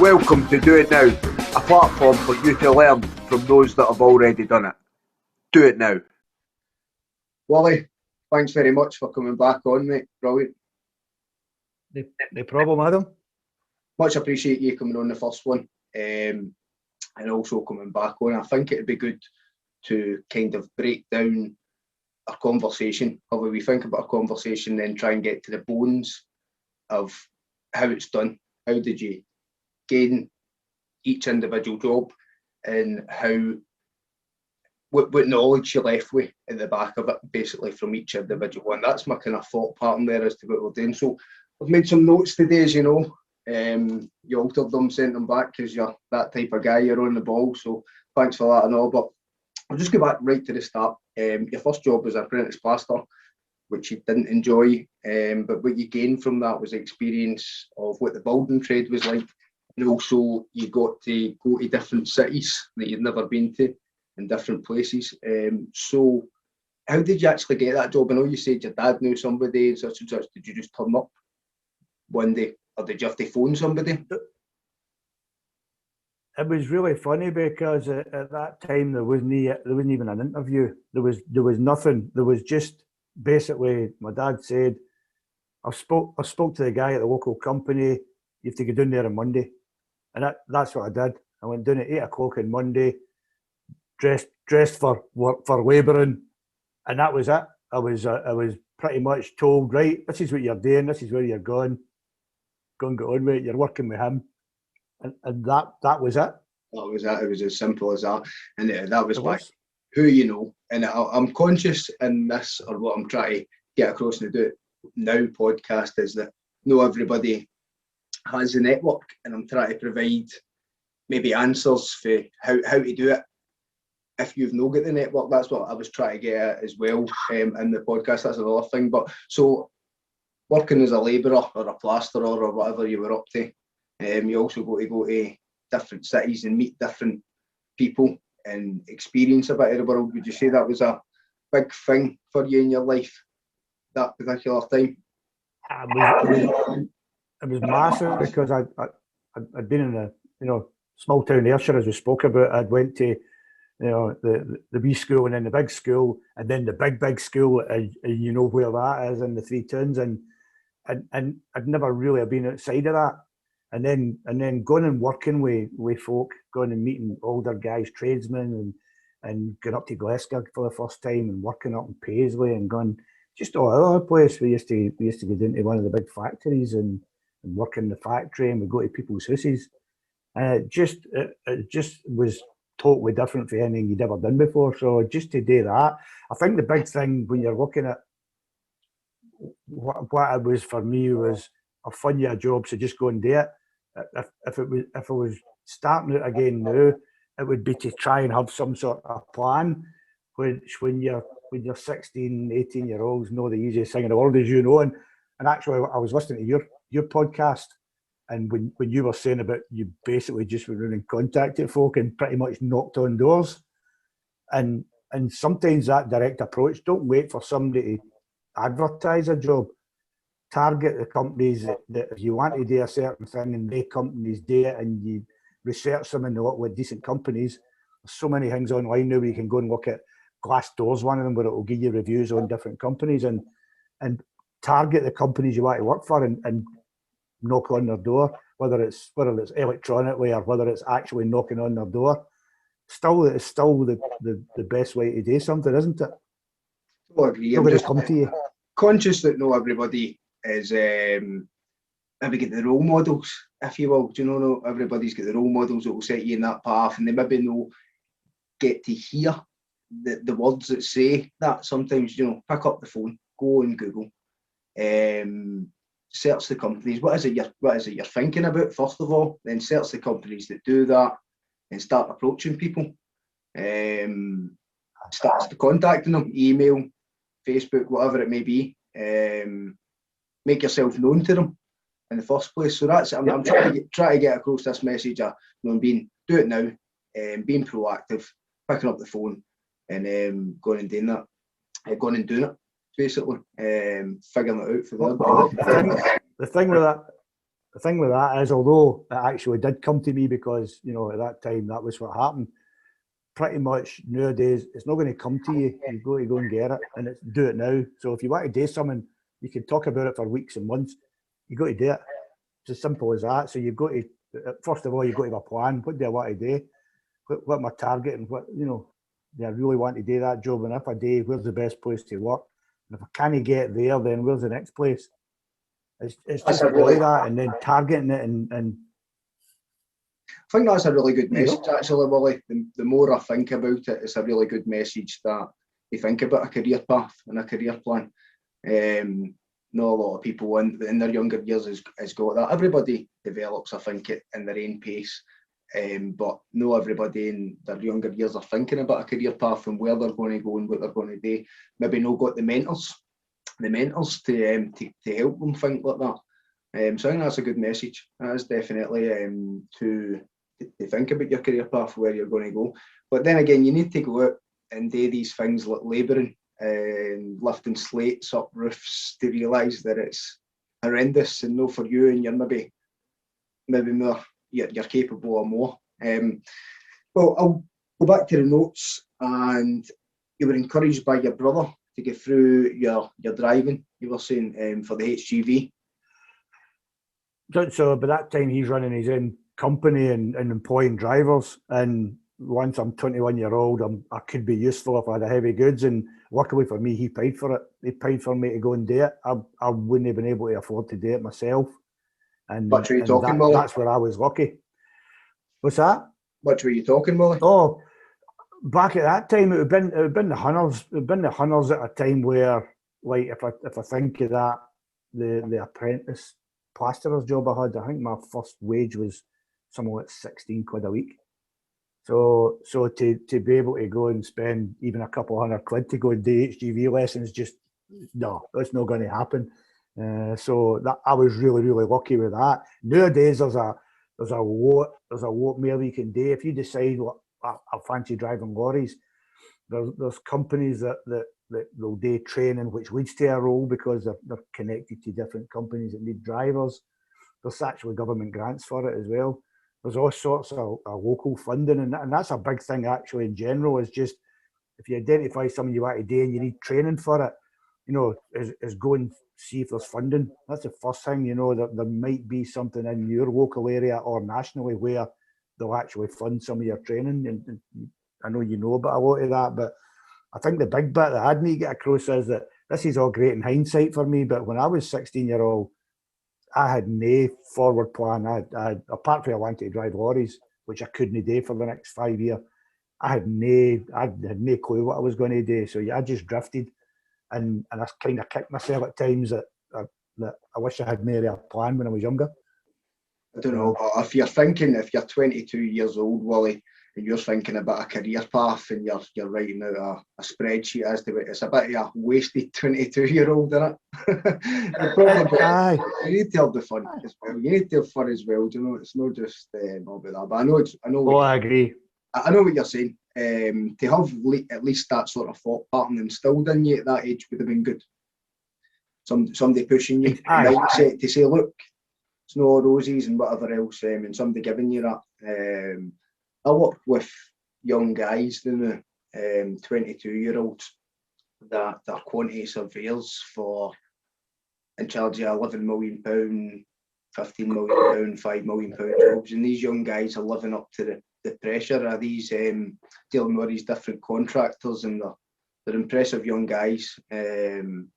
Welcome to Do It Now, a platform for you to learn from those that have already done it. Do it now. Wally, thanks very much for coming back on, mate. Brilliant. No problem, Adam. Much appreciate you coming on the first one, and also coming back on. I think it'd be good to kind of break down our conversation, how we think about a conversation, then try and get to the bones of how it's done. How did you gain each individual job, and what knowledge you left with at the back of it, basically, from each individual one. That's my kind of thought pattern there as to what we're doing. So I've made some notes today, as you know. You altered them, sent them back because you're that type of guy, you're on the ball. So thanks for that and all. But I'll just go back right to the start. Your first job was apprentice plaster, which you didn't enjoy, but what you gained from that was experience of what the building trade was like. And also you got to go to different cities that you'd never been to in different places. So how did you actually get that job? I know you said your dad knew somebody and such and such. Did you just turn up one day, or did you have to phone somebody? It was really funny because at that time there wasn't even an interview. There was nothing. There was just basically my dad said, I spoke to the guy at the local company. You have to go down there on Monday, and that's what I did. I went down at 8 o'clock on Monday, dressed for work, for labouring, and that was it. I was pretty much told, right, this is what you're doing, this is where you're going. Go and get on with it. You're working with him, and that was it. That was it. It was as simple as that, and that was like who you know. And I'm conscious in this, or what I'm trying to get across in the Do It Now podcast, is that not everybody has the network, and I'm trying to provide maybe answers for how to do it. If you've not got the network, that's what I was trying to get at as well in the podcast. That's another thing. But so working as a labourer or a plasterer or whatever you were up to, you also got to go to different cities and meet different people and experience a bit of the world. Would you say that was a big thing for you in your life, that particular time? It was massive because I'd been in a small town Ayrshire, as we spoke about. I'd went to the wee school and then the big school and then the big school, and you know where that is in the Three Towns, and I'd never really been outside of that. And then going and working with folk, going and meeting older guys, tradesmen, and going up to Glasgow for the first time and working up in Paisley and going just all over the place. We used to go down to one of the big factories and work in the factory, and we go to people's houses. And it just was totally different from anything you'd ever done before. So just to do that, I think the big thing when you're looking at what it was for me was a fun year job, so just go and do it. If it was starting out again now, it would be to try and have some sort of plan, which when you're 16, 18-year-olds, know the easiest thing in the world, as you know. And actually, I was listening to your podcast, and when you were saying about you basically just went around and contacted folk and pretty much knocked on doors, and sometimes that direct approach, don't wait for somebody to advertise a job. Target the companies that if you want to do a certain thing and they companies do it, and you research them and look with decent companies. There's so many things online now where you can go and look at Glassdoor's one of them, where it will give you reviews on different companies, and target the companies you want to work for and knock on their door, whether it's electronically or whether it's actually knocking on their door. It's still the best way to do something, isn't it? I agree. I'm just come to you. Conscious that not everybody is maybe get the role models, if you will. Do you know, not everybody's got the role models that will set you in that path, and they maybe no get to hear the words that say that. Sometimes, pick up the phone, go on Google, search the companies. What is it you're thinking about, first of all? Then search the companies that do that and start approaching people. Start contacting them, email, Facebook, whatever it may be. Make yourself known to them in the first place. So that's I'm trying to get across this message of being do it now, being proactive, picking up the phone, and going and doing that, going and doing it, basically, figuring it out for them. The thing with that, the thing with that is, although it actually did come to me because, you know, at that time that was what happened, pretty much nowadays it's not going to come to you. You've got to go and get it, and it's do it now. So if you want to do something, you can talk about it for weeks and months. You've got to do it. It's as simple as that. So you've got to, first of all, you've got to have a plan. What do I want to do? What my target, and what, you know, do I really want to do that job? And if I do, where's the best place to work? And if I can't get there, then where's the next place? It's just really that, and then targeting it, and I think that's a really good message, actually, Willie. The more I think about it, it's a really good message that you think about a career path and a career plan. Not a lot of people in their younger years has got that. Everybody develops, I think, in their own pace, but not everybody in their younger years are thinking about a career path and where they're going to go and what they're going to do. Maybe not got the mentors to help them think like that. So I think that's a good message. That is definitely to think about your career path, where you're going to go. But then again, you need to go out and do these things like labouring and lifting slates up roofs to realise that it's horrendous and not for you, and you're maybe more, you're capable of more. Well, I'll go back to the notes. And you were encouraged by your brother to get through your driving, you were saying, for the HGV. So by that time he's running his own company and employing drivers, and once I'm 21-year-old, I could be useful if I had a heavy goods, and luckily for me, he paid for it. He paid for me to go and do it. I wouldn't have been able to afford to do it myself. And what were you talking, Willie? That's where I was lucky. What's that? What were you talking, Willie? Oh, back at that time, it would have been the Hunters. It would have been the Hunters at a time where, like, if I think of that, the apprentice plasterer's job I had, I think my first wage was something like 16 quid a week. So to be able to go and spend even a couple £100 to go and do HGV lessons, just no, that's not going to happen. So that I was really, really lucky with that. Nowadays there's a lot more you can do if you decide, well, I fancy driving lorries. There's companies that will do training which leads to a role because they're connected to different companies that need drivers. There's actually government grants for it as well. There's all sorts of local funding, and that's a big thing actually in general, is just if you identify something you want to do and you need training for it, you know, is go and see if there's funding. That's the first thing, you know, that there might be something in your local area or nationally where they'll actually fund some of your training. And I know you know about a lot of that, but I think the big bit that I'd need to get across is that this is all great in hindsight for me, but when I was 16-year-old, I had no forward plan. I apart from I wanted to drive lorries, which I couldn't do for the next 5 years, I had no clue what I was going to do. So yeah, I just drifted, and I kind of kicked myself at times that I wish I had made a plan when I was younger. I don't know, but if you're 22 years old, Willie, and you're thinking about a career path and you're writing out a spreadsheet as to it, it's a bit of a wasted 22-year-old, isn't it? Aye. You need to have the fun as well. You need to have fun as well. Do you know, it's not just all about that. But I know. I agree. I know what you're saying. To have at least that sort of thought pattern instilled in you at that age would have been good. Somebody pushing you, mindset to say, look, it's no roses and whatever else, and somebody giving you that. I work with young guys, 22-year-olds, that are quantity surveyors for in charge of £11 million, £15 million, £5 million jobs, and these young guys are living up to the pressure of these dealing with these different contractors, and they're impressive young guys, and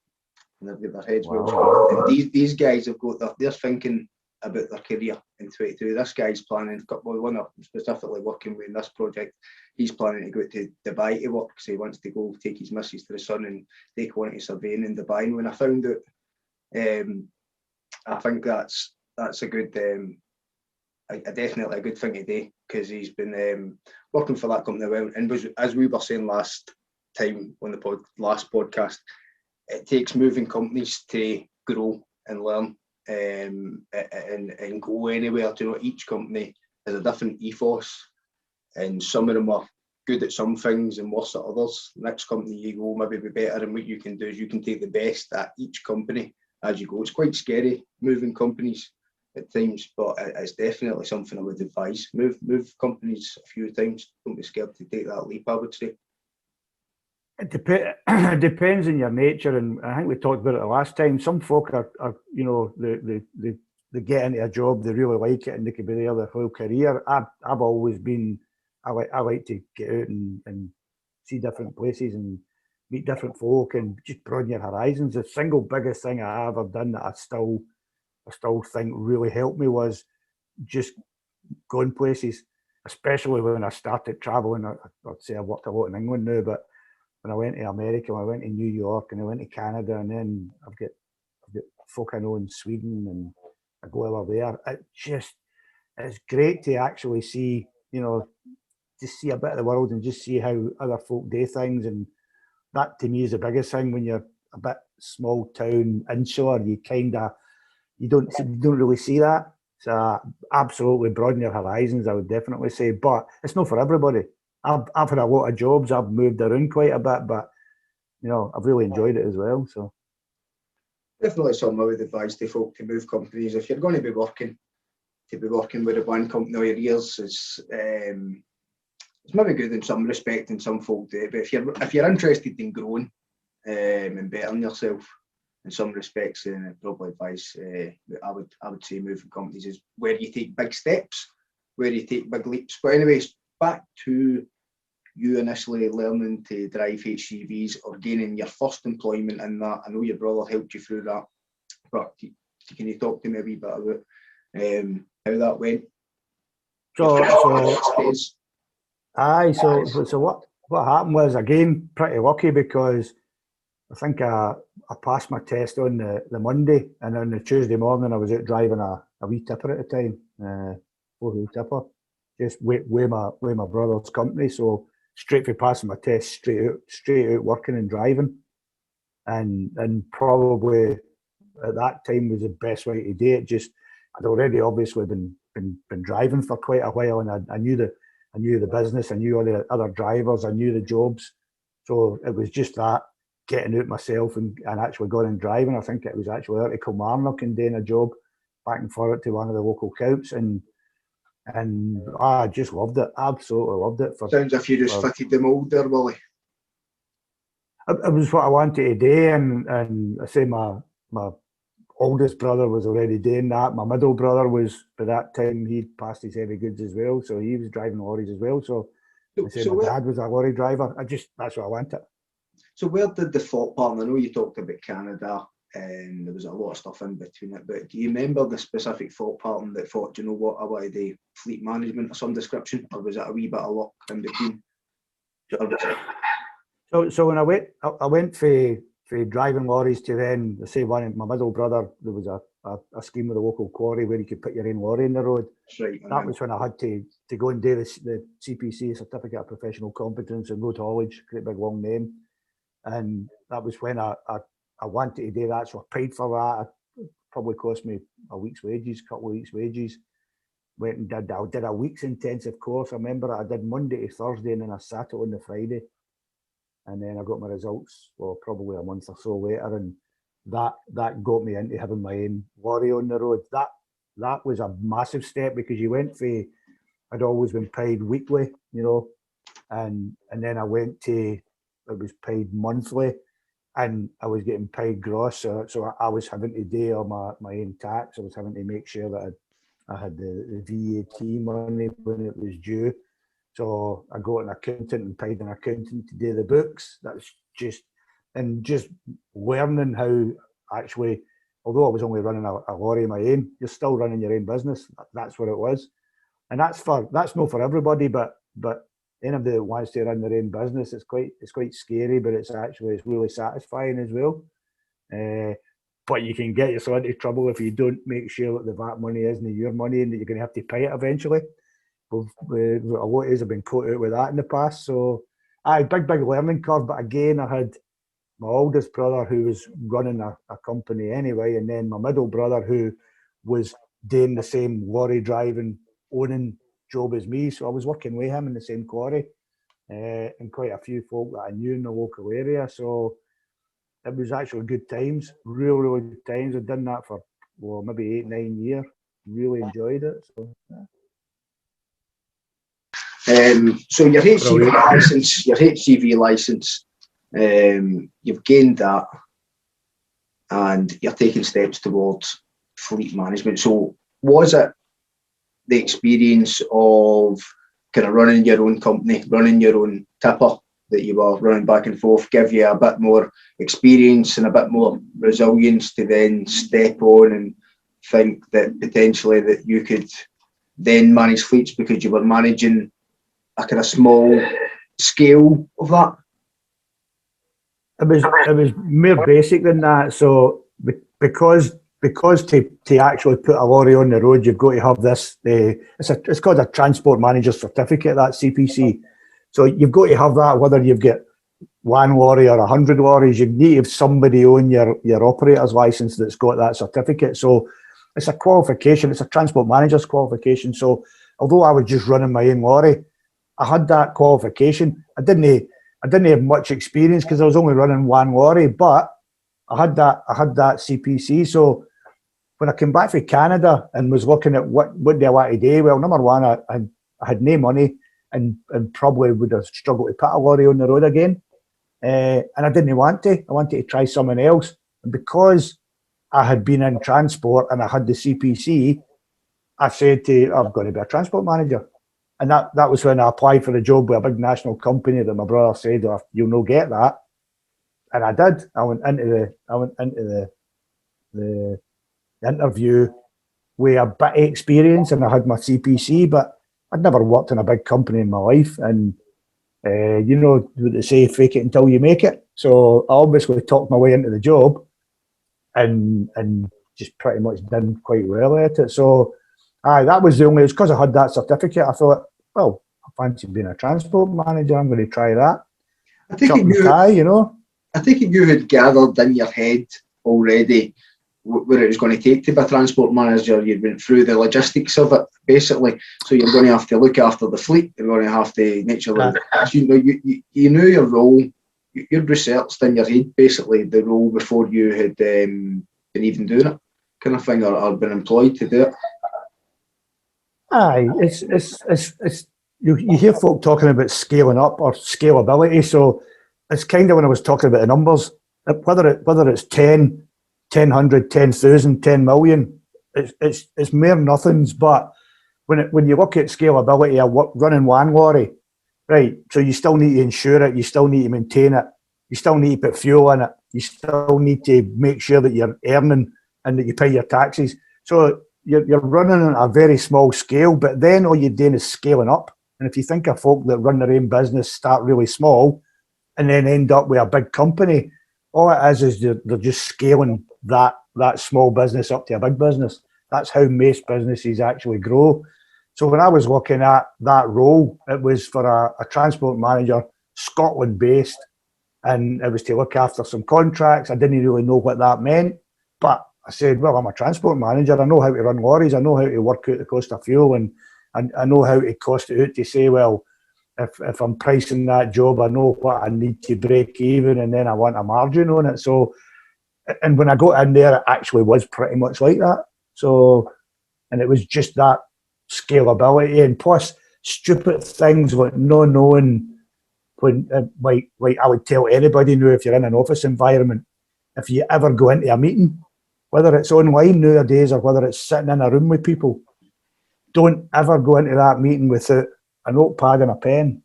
they've got their heads well screwed. And these guys have got they're thinking about their career in 22. This guy's planning, one I'm specifically working with in this project, he's planning to go to Dubai to work because he wants to go take his missus to the sun and take quantity surveying in Dubai. And when I found out, I think that's a good, definitely a good thing to do, because he's been working for that company well. And as we were saying last time on the last podcast, it takes moving companies to grow and learn. And go anywhere. You know, each company has a different ethos, and some of them are good at some things and worse at others. Next company you go maybe be better, and what you can do is you can take the best at each company as you go. It's quite scary moving companies, at times, but it's definitely something I would advise. Move companies a few times. Don't be scared to take that leap, I would say. It depends on your nature, and I think we talked about it the last time. Some folk are you know, they get into a job, they really like it, and they could be there their whole career. I've always been, I like to get out and see different places and meet different folk and just broaden your horizons. The single biggest thing I ever done that I still think really helped me was just going places, especially when I started traveling. I'd say I worked a lot in England now, but when I went to America, when I went to New York, and I went to Canada, and then I've got folk I know in Sweden, and I go over there. It's great to actually see, you know, just see a bit of the world and just see how other folk do things. And that to me is the biggest thing. When you're a bit small town insular, you don't really see that. So absolutely broaden your horizons, I would definitely say, but it's not for everybody. I've had a lot of jobs. I've moved around quite a bit, but you know, I've really enjoyed it as well. So Definitely something I would advise to folk to move companies. If you're going to be working with a one company all your years, it's maybe good in some respect, and some folk do it. But if you're interested in growing and bettering yourself in some respects, then I'd probably advise I would say moving companies is where you take big steps, where you take big leaps. But anyways, back to you initially learning to drive HGVs or gaining your first employment in that. I know your brother helped you through that, but can you talk to me a wee bit about how that went? So what happened was, again, pretty lucky, because I think I passed my test on the Monday, and on the Tuesday morning I was out driving a wee tipper at the time, 4-wheel tipper, just with my brother's company. So straight for passing my test, straight out working and driving, and probably at that time was the best way to do it. Just I'd already obviously been driving for quite a while, and I knew the business, I knew all the other drivers, I knew the jobs, so it was just that, getting out myself and actually going and driving. I think it was actually out to Kilmarnock and doing a job back and forth to one of the local coups, and I just loved it, absolutely loved it. Sounds as if you just fitted the mould there, Willie. It was what I wanted to do, and I say my oldest brother was already doing that. My middle brother was, by that time, he'd passed his heavy goods as well, so he was driving lorries as well. So I say my dad was a lorry driver. That's what I wanted. So where did the thought pattern? I know you talked about Canada, and there was a lot of stuff in between it, but do you remember the specific thought pattern that thought, do you know what, I want to do fleet management of some description, or was it a wee bit of luck in between? So when I went for driving lorries to then, I say, one of my middle brother, there was a scheme with a local quarry where you could put your own lorry in the road. Right, that was when I had to go and do the CPC, Certificate of Professional Competence, and road haulage, great big long name. And that was when I wanted to do that, so I paid for that. It probably cost me a week's wages, couple of weeks' wages. Went and did a week's intensive course. I remember I did Monday to Thursday, and then I sat it on the Friday. And then I got my results, well, probably a month or so later, and that got me into having my own lorry on the road. That was a massive step, because you went for, I'd always been paid weekly, you know, and then I went to, it was paid monthly, and I was getting paid gross, so I was having to do all my own tax. I was having to make sure that I had the VAT money when it was due. So I got an accountant and paid an accountant to do the books. That's just learning how actually, although I was only running a lorry of my own, you're still running your own business. That's what it was. And that's not for everybody, but anybody that wants to run their own business, it's quite scary, but it's really satisfying as well. But you can get yourself into trouble if you don't make sure that the VAT money isn't your money and that you're going to have to pay it eventually. A lot of us have been caught out with that in the past. So, big learning curve. But again, I had my oldest brother who was running a company anyway, and then my middle brother who was doing the same lorry driving, owning job as me. So I was working with him in the same quarry, and quite a few folk that I knew in the local area. So it was actually good times, really good times. I'd done that for maybe 8-9 years. really enjoyed it. So, yeah. So your HGV Brilliant. license, you've gained that, and you're taking steps towards fleet management. So was it the experience of kind of running your own company, running your own tipper that you were running back and forth, give you a bit more experience and a bit more resilience to then step on and think that potentially that you could then manage fleets because you were managing a kind of small scale of that? It was more basic than that. So because to actually put a lorry on the road, you've got to have this. It's called a transport manager certificate. That CPC. So you've got to have that, whether you've got one lorry or 100 lorries. You need to have somebody on your operator's license that's got that certificate. So it's a qualification. It's a transport manager's qualification. So although I was just running my own lorry, I had that qualification. I didn't have much experience because I was only running one lorry, but I had that CPC. So when I came back from Canada and was looking at what do I want to do, well, number one, I had no money and probably would have struggled to put a lorry on the road again. And I didn't want to. I wanted to try something else. And because I had been in transport and I had the CPC, I said I'm going to be a transport manager. And that was when I applied for a job with a big national company that my brother said, oh, you'll not get that. And I did. I went into the interview with a bit of experience and I had my CPC, but I'd never worked in a big company in my life. And, you know what they say, fake it until you make it. So I obviously talked my way into the job and just pretty much did quite well at it. So that was the only, it's because I had that certificate. I thought, well, I fancy being a transport manager. I'm going to try that. I think you had gathered in your head already where it was going to take to be a transport manager. You'd went through the logistics of it, basically. So you're going to have to look after the fleet. You're going to have to make sure that you knew your role. You'd researched in your head, basically, the role before you had been even doing it, kind of thing, or been employed to do it. Aye, it's you hear folk talking about scaling up or scalability. So it's kind of when I was talking about the numbers, whether it's 10, 100, 10,000, 10 million, it's mere nothings. But when you look at scalability of running one lorry, right? So you still need to insure it, you still need to maintain it, you still need to put fuel in it, you still need to make sure that you're earning and that you pay your taxes. So you're running on a very small scale, but then all you're doing is scaling up. And if you think of folk that run their own business, start really small, and then end up with a big company, all it is they're just scaling that small business up to a big business. That's how most businesses actually grow. So when I was looking at that role, it was for a transport manager, Scotland based, and it was to look after some contracts. I didn't really know what that meant, but I said, well, I'm a transport manager. I know how to run lorries. I know how to work out the cost of fuel, and I know how to cost it out to say, well, if I'm pricing that job, I know what I need to break even, and then I want a margin on it. So, and when I got in there, it actually was pretty much like that. So, and it was just that scalability, and plus stupid things like not knowing when, like I would tell anybody now, if you're in an office environment, if you ever go into a meeting, whether it's online nowadays or whether it's sitting in a room with people, don't ever go into that meeting without a notepad and a pen.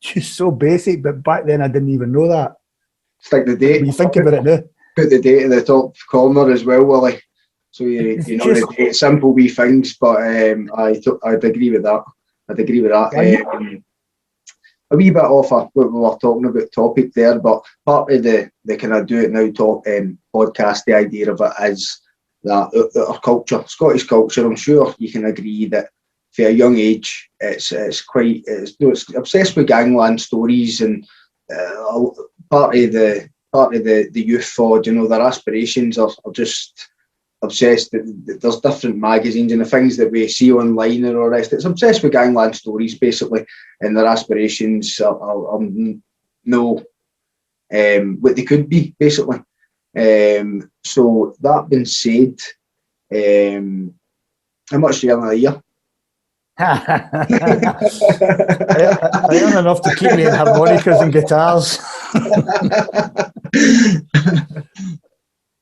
Just so basic, but back then I didn't even know that. Stick the date. When you think about it now. Put the date in the top corner as well, Willie. So you know the date, simple wee things, but I'd agree with that. A wee bit off of what we were talking about topic there, but part of the kind of do it now talk podcast, the idea of it is that our culture, Scottish culture, I'm sure you can agree that for a young age, it's obsessed with gangland stories, and part of the youth thought, you know, their aspirations are just obsessed. There's different magazines and the things that we see online and all the rest. It's obsessed with gangland stories basically, and their aspirations are no what they could be basically. So that being said, How much do you earn a year? I earn enough to keep me in harmonicas and guitars.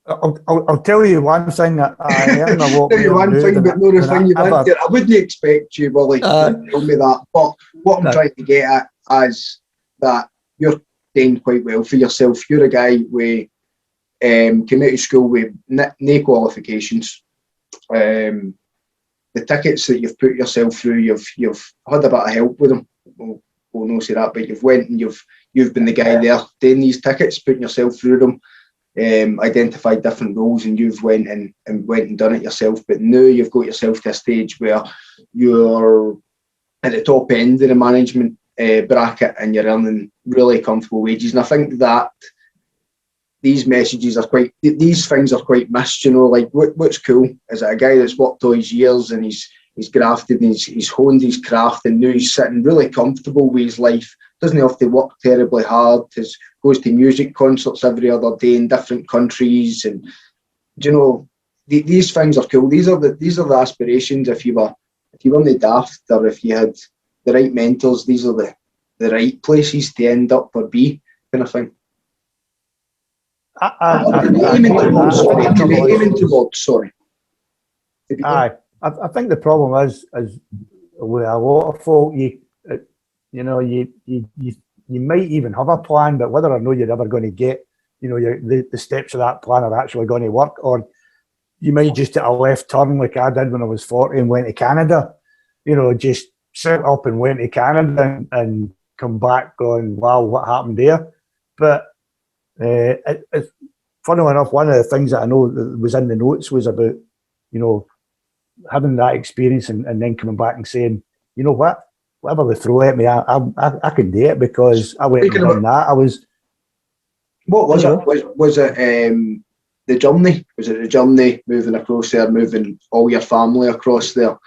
I'll tell you one thing that I earn a lot Tell you more one now thing, than but no the than thing I you want ever. there. I wouldn't expect you, Willie, to tell me that. But what I'm No. trying to get at is that you're doing quite well for yourself. You're a guy with came out of school with no qualifications. The tickets that you've put yourself through, you've had a bit of help with them. We'll not say that, but you've went and you've been the guy there doing these tickets, putting yourself through them. Identified different roles, and you've went and done it yourself. But now you've got yourself to a stage where you're at the top end of the management bracket, and you're earning really comfortable wages. And I think that these things are quite missed. You know, like what's cool is that a guy that's worked all his years and he's grafted and he's honed his craft, and now he's sitting really comfortable with his life. Doesn't have to work terribly hard. Goes to music concerts every other day in different countries, and you know these things are cool. These are the aspirations. If you weren't daft, or if you had the right mentors, these are the right places to end up or be, kind of thing. Aiming towards. Sorry. Aye, I think the problem is with a lot of folk, you might even have a plan, but whether or not you're ever going to get, the steps of that plan are actually going to work, or you might just take a left turn like I did when I was 40 and went to Canada, just set up and went to Canada and come back going, wow, what happened there? But it's funny enough, one of the things that I know that was in the notes was about, having that experience and then coming back and saying, you know what? Whatever they throw at me, I can do it, because I went and done that. What was it? Was it the journey? Was it the journey, moving across there, moving all your family across there,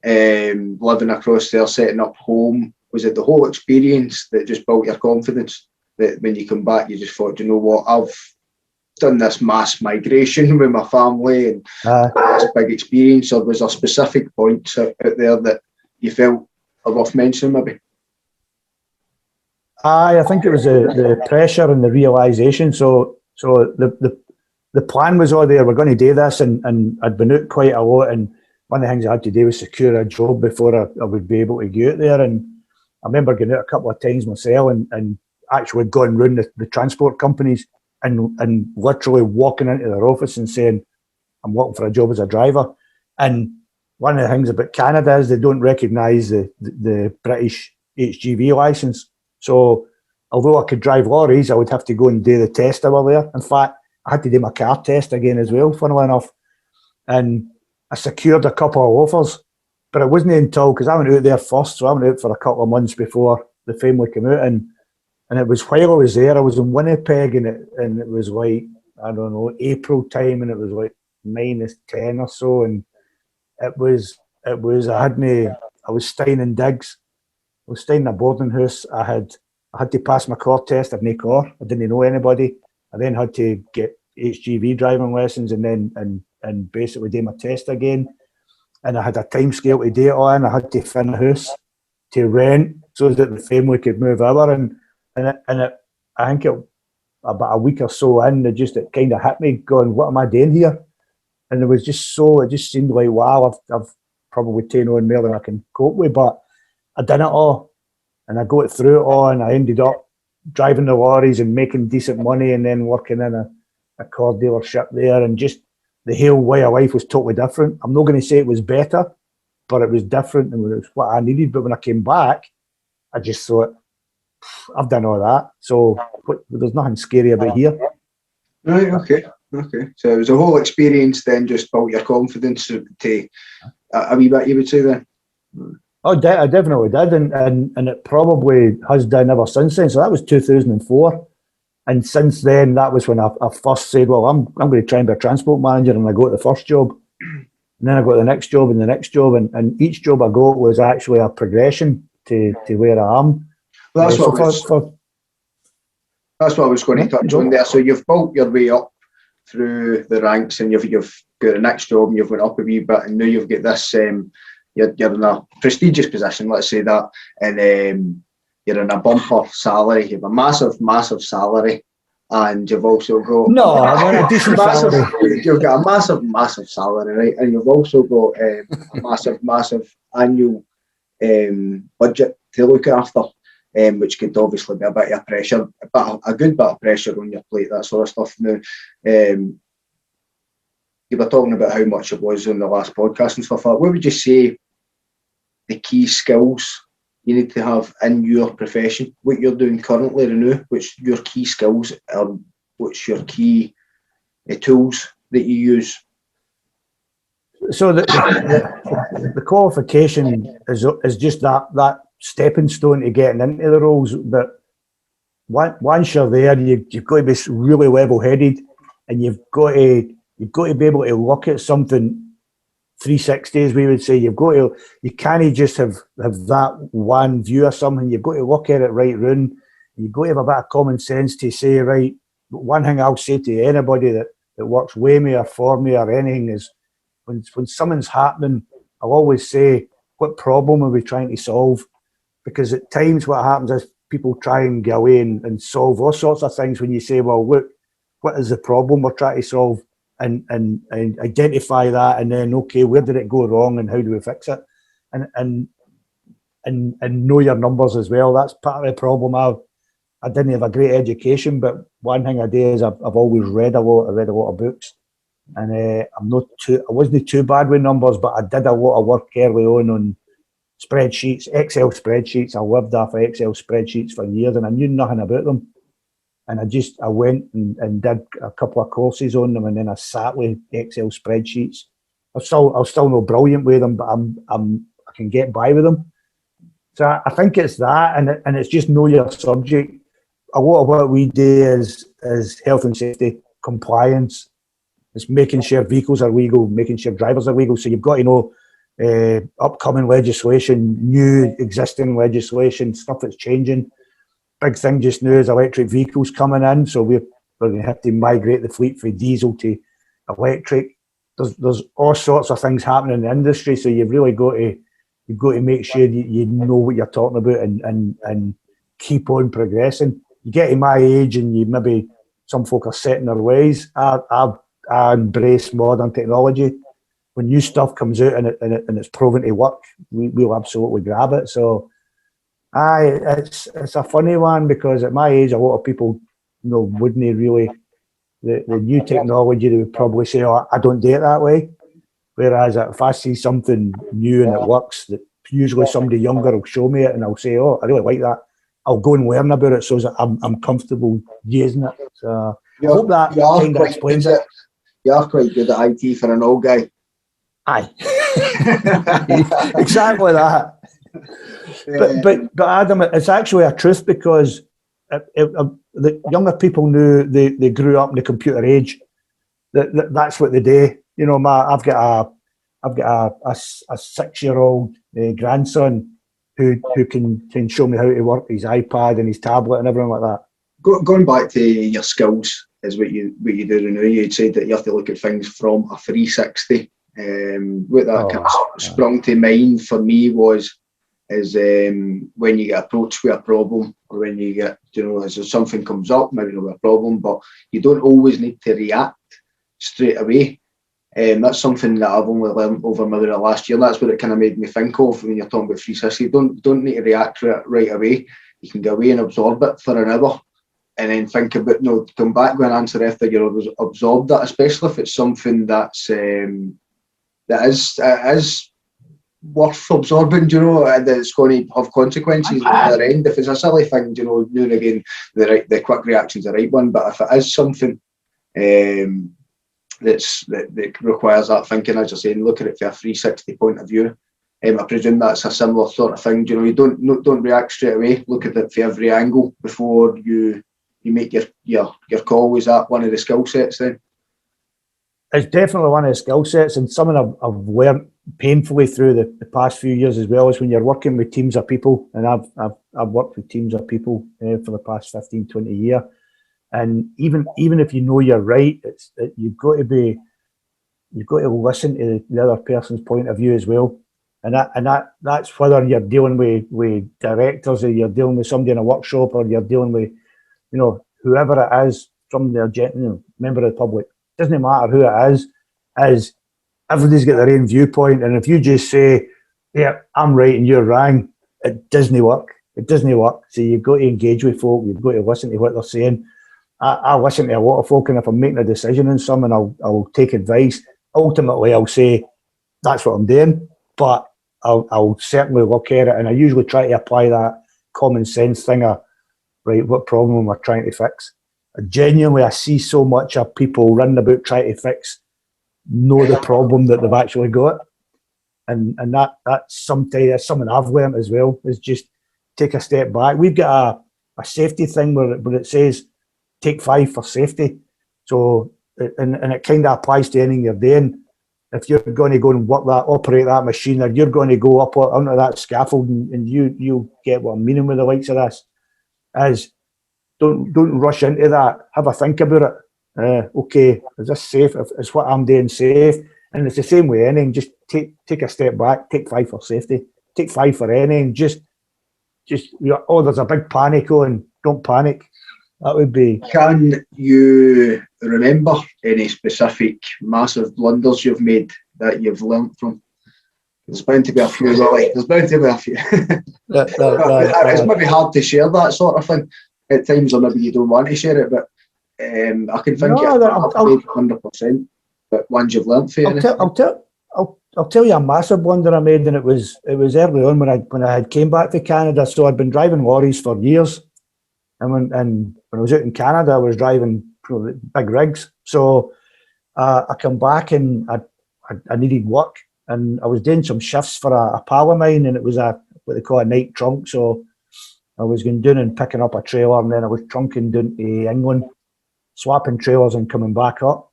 living across there, setting up home? Was it the whole experience that just built your confidence, that when you come back, you just thought, you know what, I've done this mass migration with my family and this big experience? Or was there specific points out there that you felt are worth mentioning, maybe? I think it was the pressure and the realisation. So the plan was all there. We're going to do this, and I'd been out quite a lot. And one of the things I had to do was secure a job before I would be able to get out there. And I remember getting out a couple of times myself, and actually going round the transport companies and literally walking into their office and saying, I'm looking for a job as a driver. And one of the things about Canada is they don't recognise the British HGV licence. So although I could drive lorries, I would have to go and do the test over there. In fact, I had to do my car test again as well, funnily enough. And I secured a couple of offers, but it wasn't until, because I went out there first, so I went out for a couple of months before the family came out. And it was while I was there, I was in Winnipeg, and it was like, I don't know, April time, and it was like -10 or so. And I was staying in digs. I was staying in a boarding house. I had to pass my car test. I'd no car. I didn't know anybody. I then had to get HGV driving lessons, and then and basically do my test again. And I had a time scale to do it on. I had to find a house to rent so that the family could move over. And I think about a week or so in, it kind of hit me, going, what am I doing here? And it just seemed like, wow, I've probably taken on more than I can cope with, but I done it all, and I got through it all, and I ended up driving the lorries and making decent money, and then working in a car dealership there, and just the whole way of life was totally different. I'm not going to say it was better, but it was different, and it was what I needed. But when I came back, I just thought, I've done all that, so there's nothing scary about here. Right, okay. So it was a whole experience then, just built your confidence to a wee bit, you would say then? Oh, I definitely did, and it probably has done ever since then. So that was 2004, and since then, that was when I first said, well, I'm going to try and be a transport manager, and I got the first job, and then I got the next job and the next job, and each job I got was actually a progression to where I am. Well, that's what I was going to touch on there. So you've built your way up through the ranks, and you've got the next job and you've went up a wee bit, and now you've got this, you're in a prestigious position, let's say that, and you're in a bumper salary, you have a massive salary, and you've also got a decent salary. You've got a massive salary, right? And you've also got a massive annual budget to look after, which could obviously be a bit of pressure, a good bit of pressure on your plate, that sort of stuff. Now, you were talking about how much it was on the last podcast and stuff like that. What would you say the key skills you need to have in your profession, what you're doing currently, Renew, which your key skills are, what's your key tools that you use? So the qualification is just that stepping stone to getting into the roles. But once you're there, you've got to be really level-headed, and you've got to be able to look at something 360, as we would say. You can't just have that one view of something. You've got to look at it right round. You've got to have a bit of common sense to say, right, one thing I'll say to anybody that works with me or for me or anything is, when something's happening, I'll always say, what problem are we trying to solve? Because at times what happens is people try and get away and solve all sorts of things when you say, well, look, what is the problem we're trying to solve? And identify that, and then, okay, where did it go wrong and how do we fix it? And know your numbers as well. That's part of the problem. I didn't have a great education, but one thing I do is I've always read a lot. I read a lot of books, and I wasn't too bad with numbers, but I did a lot of work early on spreadsheets, Excel spreadsheets. I lived off of Excel spreadsheets for years, and I knew nothing about them. And I went and did a couple of courses on them, and then I sat with Excel spreadsheets. I'm still not brilliant with them, but I can get by with them. So I think it's that, and it's just know your subject. A lot of what we do is health and safety, compliance. It's making sure vehicles are legal, making sure drivers are legal. So you've got to know upcoming legislation, new existing legislation, stuff that's changing. Big thing just now is electric vehicles coming in, so we're going to have to migrate the fleet from diesel to electric. There's all sorts of things happening in the industry, so you've got to make sure you know what you're talking about and keep on progressing. You get to my age, and maybe some folk are set in their ways. I embrace modern technology. When new stuff comes out and it's proven to work, we'll absolutely grab it. So. It's a funny one, because at my age, a lot of people, wouldn't really, the new technology, they would probably say, oh, I don't do it that way. Whereas if I see something new and it works, that usually somebody younger will show me it, and I'll say, oh, I really like that. I'll go and learn about it so that I'm comfortable using it. So I hope that kind of explains it. You are quite good at IT for an old guy. Aye. Exactly that. But Adam, it's actually a truth, because the younger people knew they grew up in the computer age. That's what they do. I've got a 6-year-old grandson who can show me how to work his iPad and his tablet and everything like that. Going back to your skills is what you do now. You said that you have to look at things from a 360. What that kind of sprung to mind for me is when you get approached with a problem, or when you get, as something comes up, maybe not a problem, but you don't always need to react straight away. That's something that I've only learned over maybe the last year. That's what it kind of made me think of when you're talking about 360. Don't need to react to it right away. You can go away and absorb it for an hour, and then think about, come back with an answer after you've absorbed that, especially if it's something that is worth absorbing, and it's going to have consequences at the other end. If it's a silly thing, now and again, the quick reaction's the right one. But if it is something that requires that thinking, as you're saying, look at it from a 360 point of view. I presume that's a similar sort of thing. You don't react straight away. Look at it from every angle before you make your call. Is that one of the skill sets then? It's definitely one of the skill sets, and something I've learned painfully through the past few years as well, is when you're working with teams of people, and I've worked with teams of people for the past 15, 20 years, and even if you know you're right, you've got to be you've got to listen to the other person's point of view as well. And that's whether you're dealing with directors, or you're dealing with somebody in a workshop, or you're dealing with, you know, whoever it is, somebody, you know, member of the public. It doesn't matter who it is, as everybody's got their own viewpoint. And if you just say, yeah, I'm right and you're wrong, it doesn't work. It doesn't work. So you've got to engage with folk, you've got to listen to what they're saying. I listen to a lot of folk, and if I'm making a decision on something, I'll take advice. Ultimately, I'll say, that's what I'm doing, but I'll certainly look at it, and I usually try to apply that common sense thing of, right, what problem am I trying to fix? Genuinely, I see so much of people running about trying to fix know the problem that they've actually got. And that's something I've learned as well, is just take a step back. We've got a safety thing where it says, take 5 for safety. So, and it kind of applies to anything you're doing. If you're going to go and operate that machine, or you're going to go up onto that scaffold, and you get what I'm meaning with the likes of this, is don't rush into that. Have a think about it. Okay, is this safe? Is what I'm doing safe? And it's the same way anything. Just take a step back. Take 5 for safety. Take 5 for anything. Just oh, there's a big panic on. Don't panic. That would be. Can you remember any specific massive blunders you've made that you've learnt from? There's bound to be a few, really. There's bound to be a few. It's maybe hard to share that sort of thing at times, or maybe you don't want to share it, but I can think of 100%. But ones you've learnt for you. I'll tell you a massive blunder I made, and it was early on when I had came back to Canada. So I'd been driving lorries for years, and when I was out in Canada, I was driving big rigs. So I come back and I needed work, and I was doing some shifts for a pal of mine, and it was what they call a night trunk. So I was going down and picking up a trailer, and then I was trunking down to England, swapping trailers and coming back up.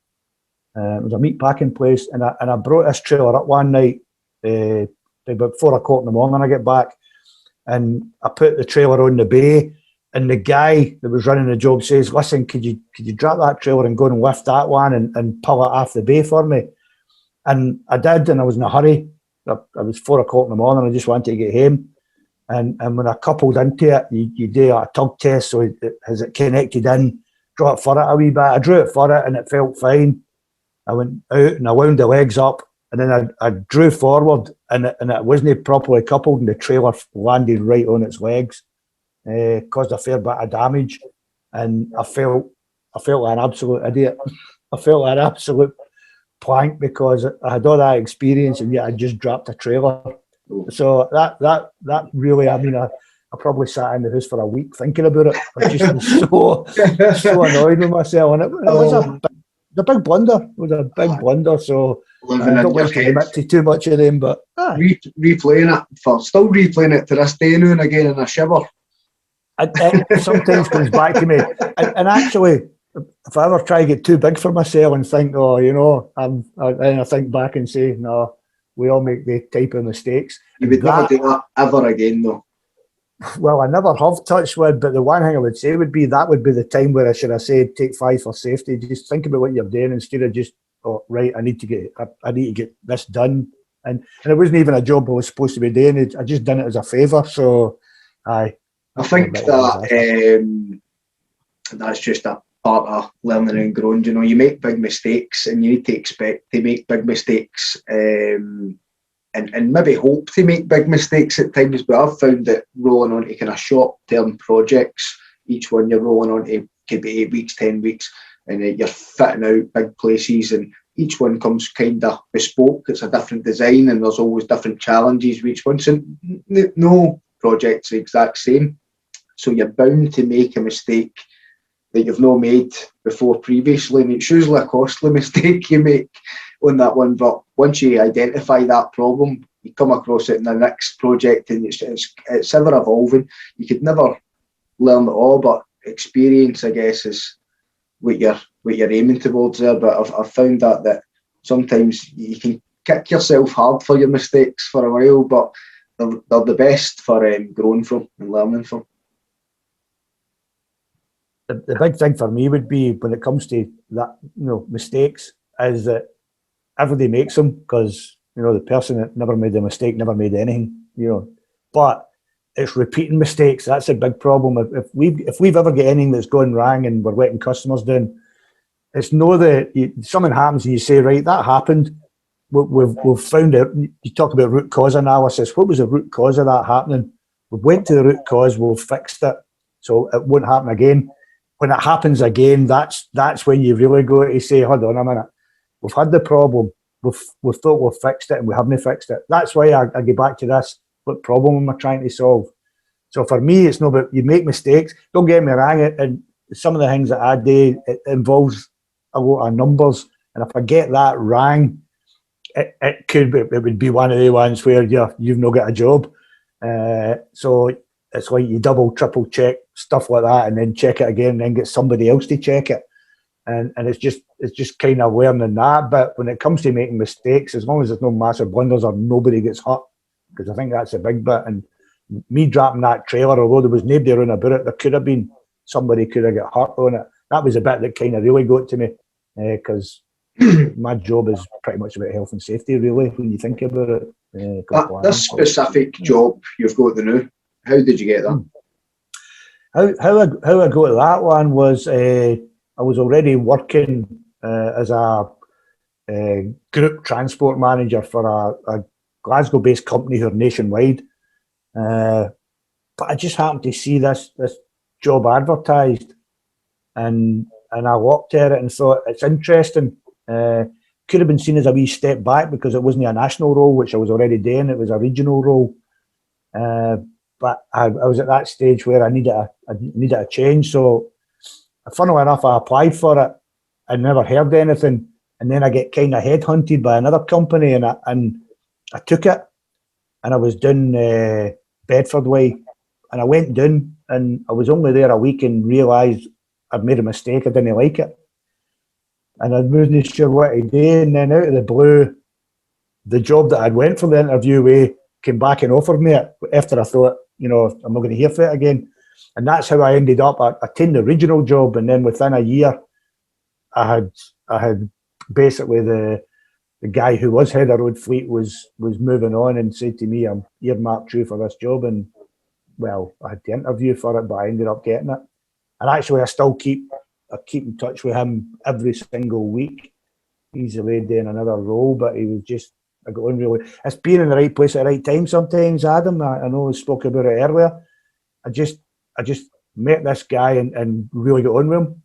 It was a meat packing place, and I brought this trailer up one night, about 4 o'clock in the morning. I get back, and I put the trailer on the bay, and the guy that was running the job says, "Listen, could you drop that trailer and go and lift that one and pull it off the bay for me?" And I did, and I was in a hurry. I was 4 o'clock in the morning. I just wanted to get home, and when I coupled into it, you do a tug test, so has it connected in? Draw it for it a wee bit. I drew it for it, and it felt fine. I went out and I wound the legs up, and then I drew forward, and it wasn't properly coupled, and the trailer landed right on its legs, caused a fair bit of damage, and I felt like an absolute idiot. I felt like an absolute plank, because I had all that experience, and yet I just dropped a trailer. So that really, I mean, I probably sat in the house for a week thinking about it. I just was so annoyed with myself, and it was a big blunder. It was a big blunder. So I don't like to admit to too much of them, but replaying it to this day now and again in a shiver. It sometimes comes back to me, and actually, if I ever try to get too big for myself and think, oh, you know, and I think back and say, no, we all make the type of mistakes. You would never do that ever again, though. Well, I never have touched wood, but the one thing I would say would be that would be the time where I should have said take 5 for safety. Just think about what you're doing instead of just, oh, right, I need to get this done. And it wasn't even a job I was supposed to be doing. I just done it as a favour. So, I think that that's just a part of learning and growing. You know, you make big mistakes, and you need to expect to make big mistakes. And maybe hope to make big mistakes at times, but I've found that rolling onto kind of short-term projects, each one you're rolling onto could be 8 weeks, 10 weeks, and you're fitting out big places, and each one comes kind of bespoke. It's a different design, and there's always different challenges with each one. So no project's the exact same. So you're bound to make a mistake that you've not made before previously, and it's usually a costly mistake you make on that one. But once you identify that problem, you come across it in the next project, and it's ever evolving. You could never learn it all, but experience, I guess, is what you're aiming towards there. But I've found that sometimes you can kick yourself hard for your mistakes for a while, but they're the best for growing from and learning from. The big thing for me would be when it comes to that, you know, mistakes, is that everybody makes them, because the person that never made a mistake never made anything. But it's repeating mistakes. That's a big problem. If we've ever got anything that's going wrong and we're letting customers down, it's no that something happens and you say, right, that happened. We've found it. You talk about root cause analysis. What was the root cause of that happening? We went to the root cause. We've fixed it, so it won't happen again. When it happens again, that's when you really go to say, hold on a minute. We've had the problem. We've thought we've fixed it, and we haven't fixed it. That's why I get back to this. What problem am I trying to solve? So for me, it's not about, you make mistakes. Don't get me wrong. And some of the things that I do, it involves a lot of numbers, and if I get that wrong, it would be one of the ones where you've not got a job. So it's like you double, triple check stuff like that, and then check it again, and then get somebody else to check it. And it's just kind of learning that. But when it comes to making mistakes, as long as there's no massive blunders or nobody gets hurt, because I think that's a big bit. And me dropping that trailer, although there was nobody around about it, there could have been somebody could have got hurt on it. That was a bit that kind of really got to me, because my job is pretty much about health and safety, really, when you think about it. This specific job you've got to know, how did you get that? How I got to that one was I was already working as a group transport manager for a Glasgow-based company who are nationwide. But I just happened to see this job advertised, and I looked at it and thought it's interesting. Could have been seen as a wee step back because it wasn't a national role, which I was already doing. It was a regional role. But I was at that stage where I needed a change. So, funnily enough, I applied for it. I never heard anything, and then I get kind of headhunted by another company, and I took it, and I was doing Bedford way, and I went down, and I was only there a week and realised I'd made a mistake. I didn't like it, and I wasn't sure what to do. And then out of the blue, the job that I'd went for the interview with came back and offered me it after I thought, I'm not going to hear for it again. And that's how I ended up. I attained the regional job, and then within a year, I had basically the guy who was head of road fleet was moving on and said to me, I'm earmarked you for this job. And well, I had to interview for it, but I ended up getting it. And actually, I still keep in touch with him every single week. He's away doing another role, but he was just, I got on really. It's being in the right place at the right time sometimes, Adam. I know we spoke about it earlier. I just met this guy and really got on with him.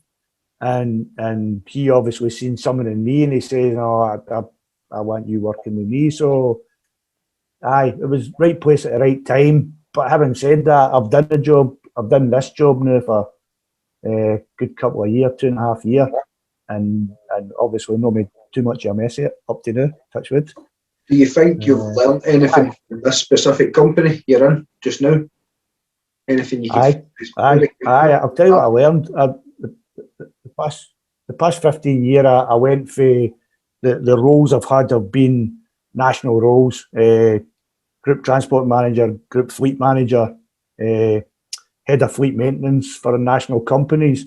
And he obviously seen something in me, and he says, "No, I want you working with me." So, it was right place at the right time. But having said that, I've done the job. I've done this job now for a good couple of years, 2.5 years, and obviously not made too much of a mess of it up to now. Touch wood. Do you think you've learned anything from this specific company you're in just now? Anything you can? I'll tell you what I learned. The past 15 years, I went for the roles I've had have been national roles, group transport manager, group fleet manager, head of fleet maintenance for national companies.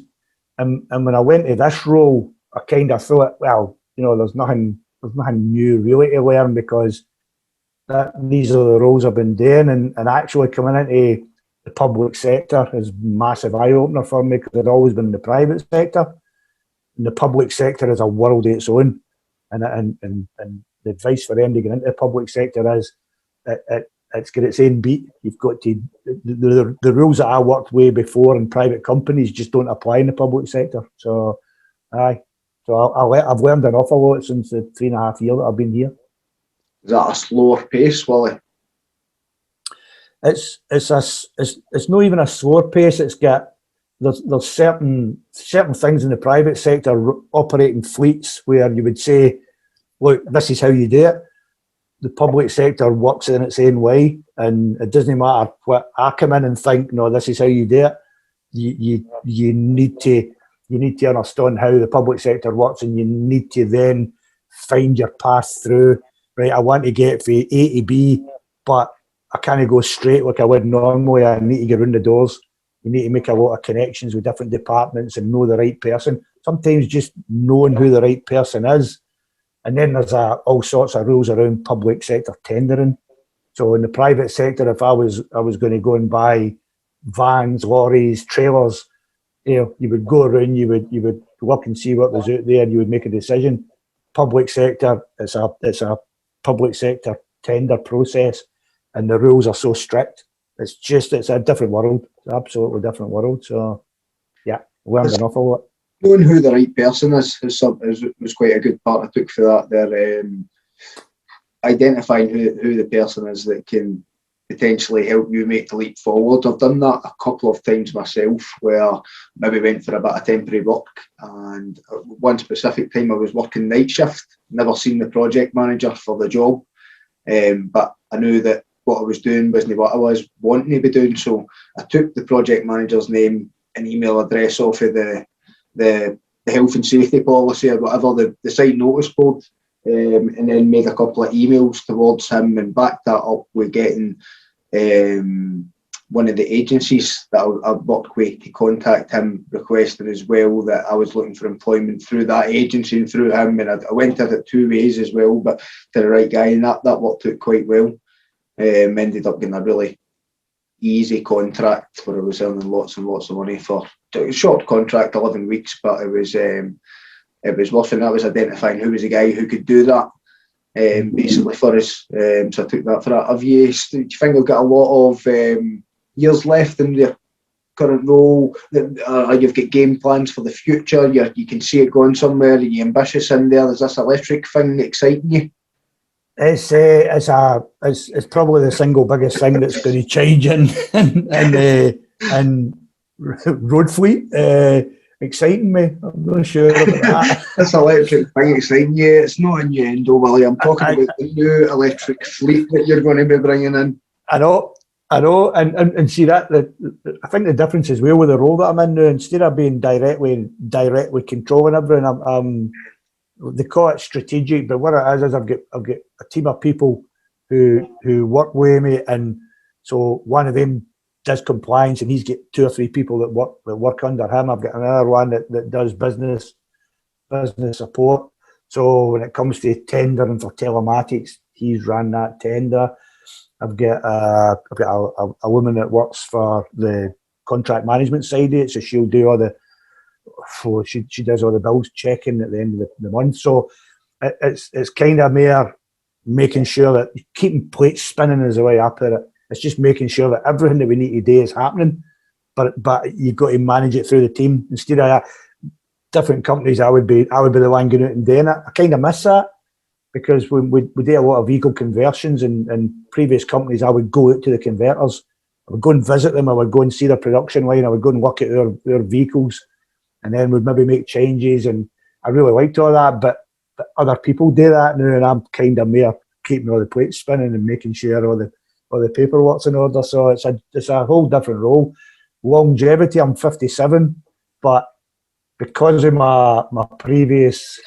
And when I went to this role, I kind of thought, well, there's nothing new really to learn, because these are the roles I've been doing, and actually coming into the public sector is massive eye-opener for me, because I'd always been in the private sector, and the public sector is a world of its own. And the advice for them to get into the public sector is it's got its own beat. You've got to the rules that I worked with before in private companies just don't apply in the public sector. So I've learned an awful lot since the 3.5 years that I've been here. Is that a slower pace, Wally? It's not even a slower pace. It's got there's certain things in the private sector operating fleets where you would say, look, this is how you do it. The public sector works in its own way, and it doesn't matter what I come in and think, no, this is how you do it. You need to understand how the public sector works, and you need to then find your path through. Right, I want to get from A to B, but I can't go straight like I would normally. I need to get around the doors. You need to make a lot of connections with different departments and know the right person. Sometimes just knowing who the right person is And then there's all sorts of rules around public sector tendering. So in the private sector, if I was going to go and buy vans, lorries, trailers, you would go around, you would look and see what was out there, and you would make a decision. Public sector, it's a public sector tender process, and the rules are so strict. It's a different world, absolutely different world. So yeah, learned enough of it. Knowing who the right person is was quite a good part I took for that there. Identifying who the person is that can potentially help you make the leap forward. I've done that a couple of times myself, where maybe went for a bit of temporary work, and one specific time I was working night shift, never seen the project manager for the job, but I knew that what I was doing wasn't what I was wanting to be doing, so I took the project manager's name and email address off of the health and safety policy or whatever, the site notice board, and then made a couple of emails towards him and backed that up with getting one of the agencies that I worked with to contact him, requesting as well that I was looking for employment through that agency and through him, and I went at it 2 ways as well, but to the right guy, and that worked out quite well. Ended up getting a really easy contract where I was earning lots and lots of money for a short contract, 11 weeks, but it was worth it. That was identifying who was the guy who could do that, basically for us. So I took that for that. Do you think I've got a lot of years left in your current role? You've got game plans for the future? You can see it going somewhere? Are you ambitious in there? Is this electric thing exciting you? It's probably the single biggest thing that's going to change in road fleet. Exciting me. I'm not sure about that. This electric thing exciting you? It's not innuendo, Willie. I'm talking about the new electric fleet that you're going to be bringing in. I know, and see that. I think the difference as well with the role that I'm in now, instead of being directly controlling everything, they call it strategic, but what it is I've got a team of people who work with me, and so one of them does compliance, and he's got 2 or 3 people that work under him. I've got another one that does business support. So when it comes to tendering for telematics, he's ran that tender. I've got a woman that works for the contract management side of it, so she'll do all the. She does all the bills checking at the end of the month. So it's kind of mere making sure that keeping plates spinning is the way I put it. It's just making sure that everything that we need to do is happening, but you've got to manage it through the team. Instead of different companies, I would be the one going out and doing it. I kind of miss that, because when we do a lot of vehicle conversions in previous companies, I would go out to the converters. I would go and visit them. I would go and see their production line. I would go and look at their vehicles, and then we'd maybe make changes. And I really liked all that, but other people do that now, and I'm kind of mere keeping all the plates spinning and making sure all the paperwork's in order. So it's a whole different role. Longevity, I'm 57, but because of my previous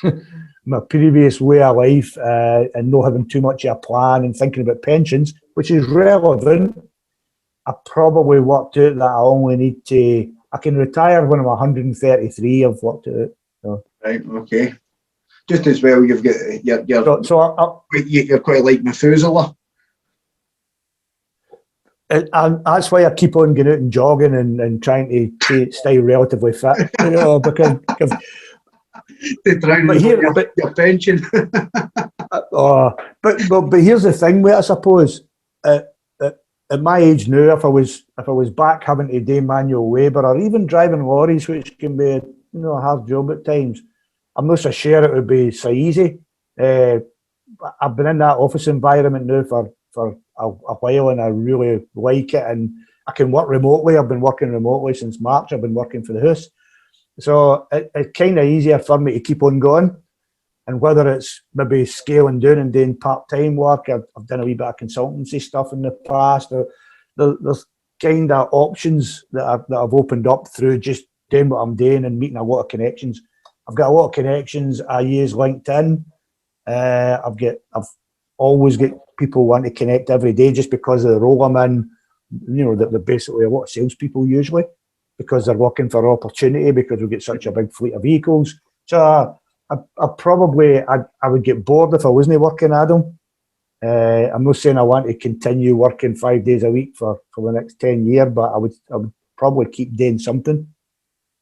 way of life, and not having too much of a plan and thinking about pensions, which is relevant, I probably worked out that I can retire when I'm 133. I've worked it out. So. Right, okay. Just as well, you've got you're quite like Methuselah. And that's why I keep on going out and jogging and trying to stay relatively fit, because your pension. But here's the thing, I suppose. At my age now, if I was back having to do manual labour or even driving lorries, which can be a hard job at times, I'm not so sure it would be so easy. I've been in that office environment now for a while, and I really like it, and I can work remotely. I've been working remotely since March. I've been working for the house, so it's kind of easier for me to keep on going. And whether it's maybe scaling down and doing part-time work, I've done a wee bit of consultancy stuff in the past. There's kind of options that I've opened up through just doing what I'm doing and meeting a lot of connections. I've got a lot of connections. I use LinkedIn. I've always got people want to connect every day just because of the role I'm in. They're basically a lot of salespeople usually, because they're looking for opportunity, because we get such a big fleet of vehicles. So I probably I would get bored if I wasn't working, Adam. I'm not saying I want to continue working 5 days a week for the next 10 years, but I would probably keep doing something.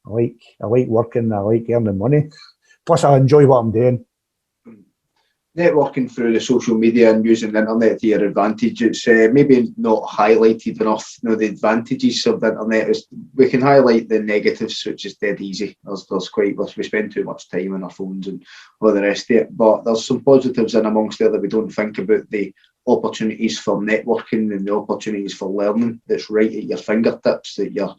I like working. I like earning money. Plus, I enjoy what I'm doing. Networking through the social media and using the internet to your advantage, it's maybe not highlighted enough. You know, the advantages of the internet is we can highlight the negatives, which is dead easy. We spend too much time on our phones and all the rest of it. But there's some positives in amongst there that we don't think about. The opportunities for networking and the opportunities for learning that's right at your fingertips that your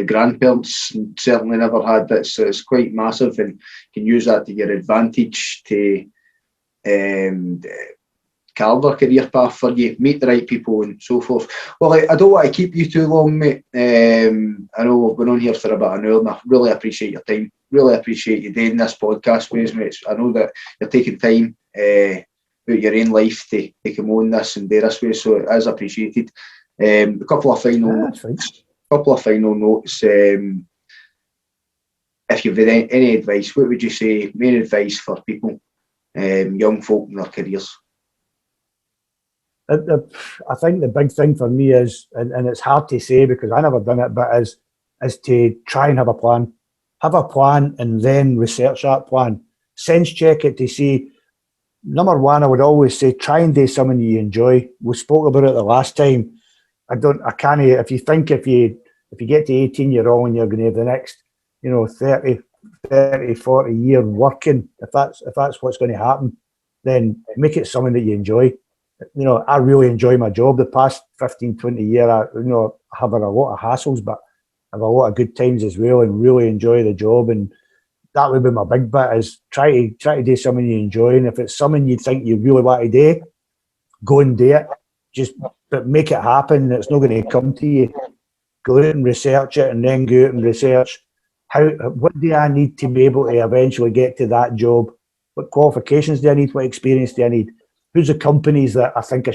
grandparents certainly never had. It's quite massive, and you can use that to your advantage to carve a career path for you, meet the right people and so forth. Well, I don't want to keep you too long, mate. I know we've been on here for about an hour and I really appreciate your time. Really appreciate you doing this podcast with us, mate. I know that you're taking time out your own life to come on this and do this way, so it is appreciated. A couple of final notes. If you've had any advice, what would you say, main advice for people, young folk in their careers? I think the big thing for me is, and it's hard to say because I never done it, but is to try and have a plan. Have a plan and then research that plan. Sense check it to see. Number one, I would always say try and do something you enjoy. We spoke about it the last time. If you get to 18, you're all and you're going to have the next, 30, 40 years working. If that's what's going to happen, then make it something that you enjoy. I really enjoy my job. The past 15, 20 years, I have had a lot of hassles, but I have a lot of good times as well and really enjoy the job. And that would be my big bit, is try to do something you enjoy. And if it's something you think you really want to do, go and do it. But make it happen. It's not going to come to you. Go out and research it, and then go out and research what do I need to be able to eventually get to that job? What qualifications do I need? What experience do I need? Who's the companies that I think I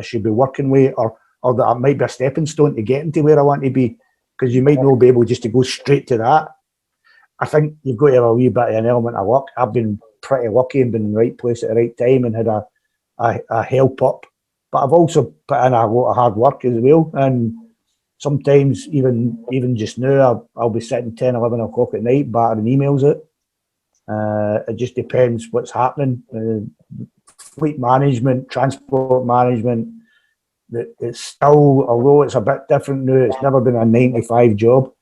should be working with, or that might be a stepping stone to getting to where I want to be? Because you might not be able just to go straight to that. I think you've got to have a wee bit of an element of luck. I've been pretty lucky and been in the right place at the right time and had a help up. But I've also put in a lot of hard work as well. And sometimes, even just now, I'll be sitting 10, 11 o'clock at night battering emails out. It just depends what's happening. Fleet management, transport management, it's still, although it's a bit different now, it's never been a 9-to-5 job,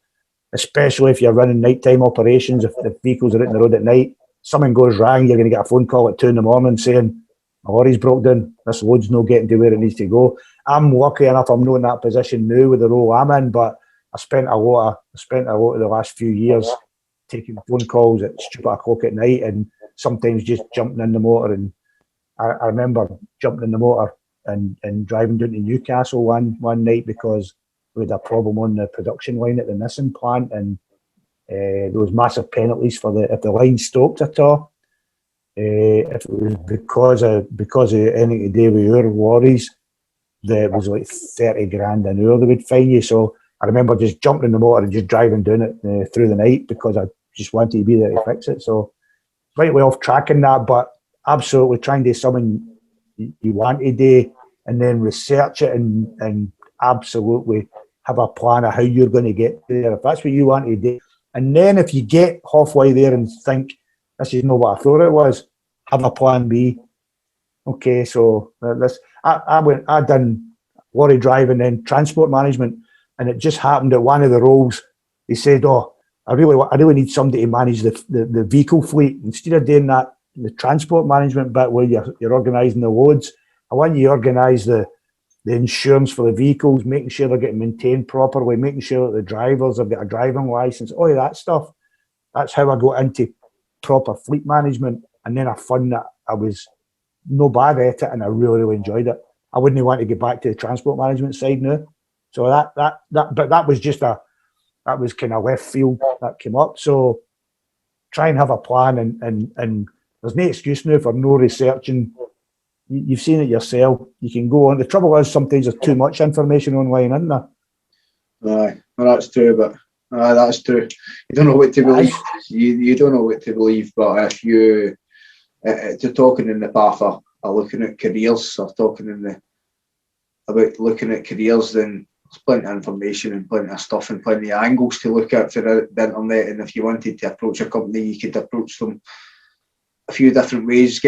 especially if you're running nighttime operations. If the vehicles are out on the road at night, something goes wrong, you're going to get a phone call at 2 a.m. saying, my lorry's broke down, this load's not getting to where it needs to go. I'm lucky enough, I'm not in that position now with the role I'm in, but I spent a lot of the last few years taking phone calls at stupid o'clock at night and sometimes just jumping in the motor. And I remember jumping in the motor and driving down to Newcastle one night because we had a problem on the production line at the Nissan plant, and there was massive penalties if the line stopped at all. If it was because of anything to do with our lorries, there was like 30 grand an hour they would fine you. So I remember just jumping in the motor and just driving down it through the night because I just wanted to be there to fix it. So slightly off track in that, but absolutely try and do something you want to do and then research it and absolutely have a plan of how you're going to get there if that's what you want to do. And then if you get halfway there and think, this is not what I thought it was, have a plan B. Okay, so I done lorry driving and transport management, and it just happened that one of the roles, they said, oh, I really need somebody to manage the vehicle fleet. Instead of doing that, the transport management bit where you're organising the loads, I want you to organise the insurance for the vehicles, making sure they're getting maintained properly, making sure that the drivers have got a driving licence, all of that stuff. That's how I got into proper fleet management, and then I found that I was no bad at it and I really, really enjoyed it. I wouldn't want to get back to the transport management side now. So that was kind of left field that came up. So try and have a plan, and there's no excuse now for no researching. You've seen it yourself. You can go on. The trouble is sometimes there's too much information online, isn't there? Aye, well, that's true, but That's true. You don't know what to believe. Aye. You don't know what to believe, but if you're talking in the path of looking at careers, or talking about looking at careers, then there's plenty of information and plenty of stuff and plenty of angles to look at for the internet. And if you wanted to approach a company, you could approach them a few different ways,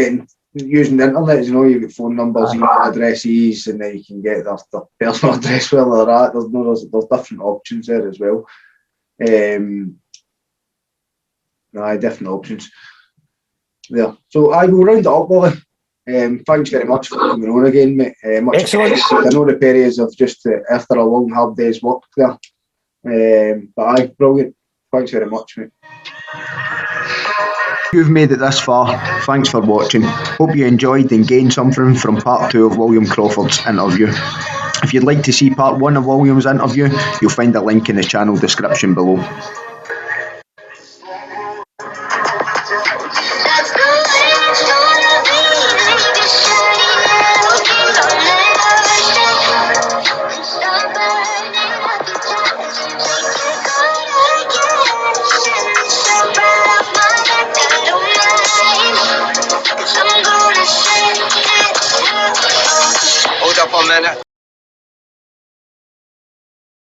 using the internet. You know, you get phone numbers, email addresses, and then you can get their personal address where they're at. There's different options there as well. Different options there. So I will round it up, Willie. Thanks very much for coming on again, mate. Much Excellent. I know the periods of just after a long hard day's work there. But brilliant. Thanks very much, mate. If you've made it this far, thanks for watching. Hope you enjoyed and gained something from part 2 of William Crawford's interview. If you'd like to see part 1 of William's interview, you'll find a link in the channel description below. Hold up a minute.